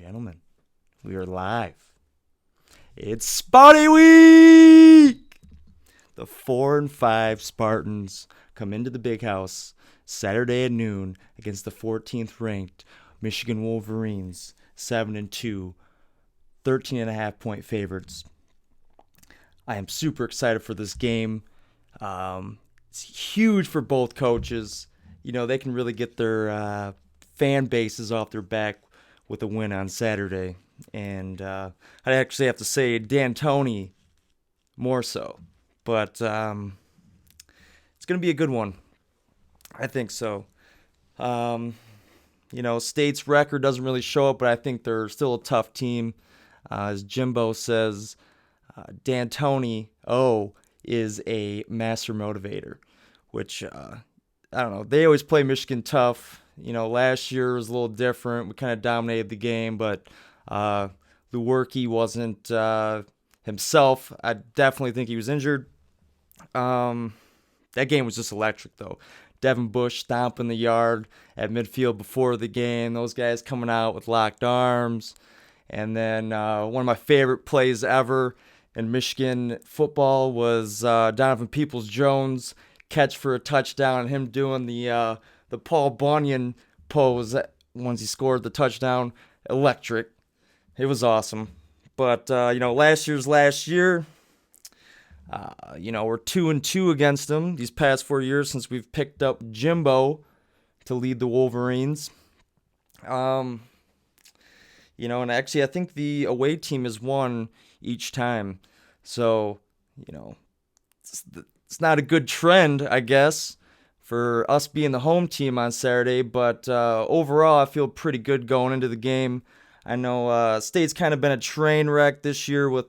Gentlemen, we are live. It's Sparty Week! The 4 and 5 Spartans come into the big house Saturday at noon against the 14th ranked Michigan Wolverines, 7 and 2, 13.5 point favorites. I am super excited for this game. It's huge for both coaches. You know, they can really get their fan bases off their back with a win on Saturday. And I actually have to say Dantoni more so. But it's going to be a good one. I think so. State's record doesn't really show it, but I think they're still a tough team. As Jimbo says, Dantoni is a master motivator, which, I don't know. They always play Michigan tough. You know, last year was a little different. We kind of dominated the game, but Lewerke wasn't himself. I definitely think he was injured. That game was just electric, though. Devin Bush stomping the yard at midfield before the game. Those guys coming out with locked arms. And then one of my favorite plays ever in Michigan football was Donovan Peoples-Jones catch for a touchdown and him doing the Paul Bunyan pose once he scored the touchdown. Electric. It was awesome. But, last year, we're 2-2 against them these past 4 years since we've picked up Jimbo to lead the Wolverines. And actually I think the away team has won each time. So, it's not a good trend, I guess, for us being the home team on Saturday. But overall, I feel pretty good going into the game. I know State's kind of been a train wreck this year with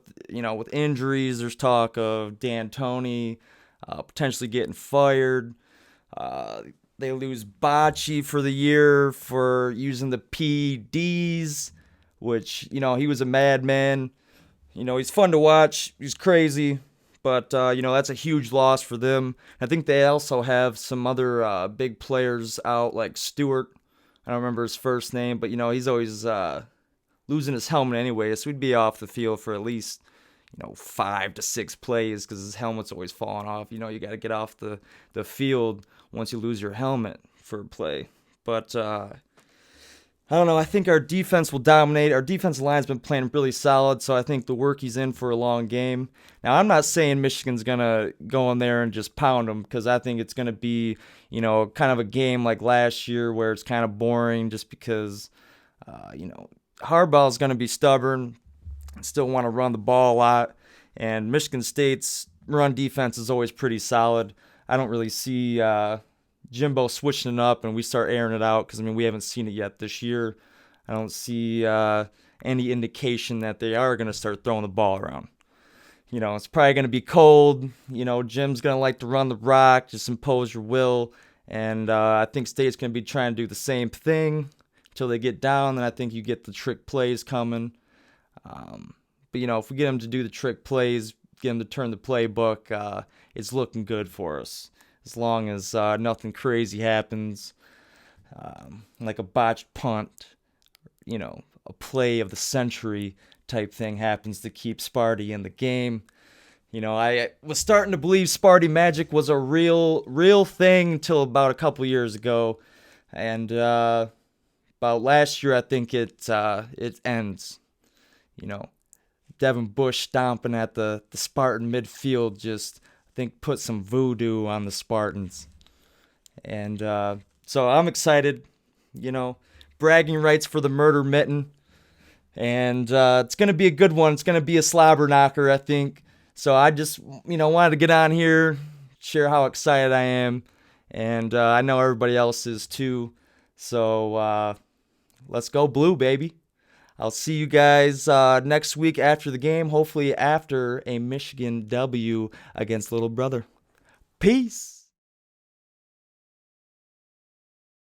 injuries. There's talk of Dantoni potentially getting fired. They lose Bocce for the year for using the PDs, which, he was a madman. He's fun to watch. He's crazy. But, that's a huge loss for them. I think they also have some other big players out, like Stewart. I don't remember his first name, but, he's always losing his helmet anyway. So he'd be off the field for at least, 5 to 6 plays because his helmet's always falling off. You got to get off the field once you lose your helmet for a play. But, I don't know. I think our defense will dominate. Our defensive line's been playing really solid, so I think Lewerke's in for a long game. Now, I'm not saying Michigan's going to go in there and just pound them because I think it's going to be, kind of a game like last year where it's kind of boring just because, Harbaugh's going to be stubborn, still want to run the ball a lot, and Michigan State's run defense is always pretty solid. I don't really see Jimbo switching it up and we start airing it out because, we haven't seen it yet this year. I don't see any indication that they are going to start throwing the ball around. It's probably going to be cold. Jim's going to like to run the rock, just impose your will. And I think State's going to be trying to do the same thing until they get down. Then I think you get the trick plays coming. But, if we get them to do the trick plays, get them to turn the playbook, it's looking good for us. As long as nothing crazy happens, like a botched punt, a play of the century type thing happens to keep Sparty in the game. I was starting to believe Sparty Magic was a real thing until about a couple years ago. And about last year, I think it ends. Devin Bush stomping at the Spartan midfield just, I think, put some voodoo on the Spartans. And so I'm excited, bragging rights for the murder mitten. And it's going to be a good one. It's going to be a slobber knocker, I think. So I just, wanted to get on here, share how excited I am. And I know everybody else is too. So let's go blue, baby. I'll see you guys next week after the game, hopefully after a Michigan W against Little Brother. Peace.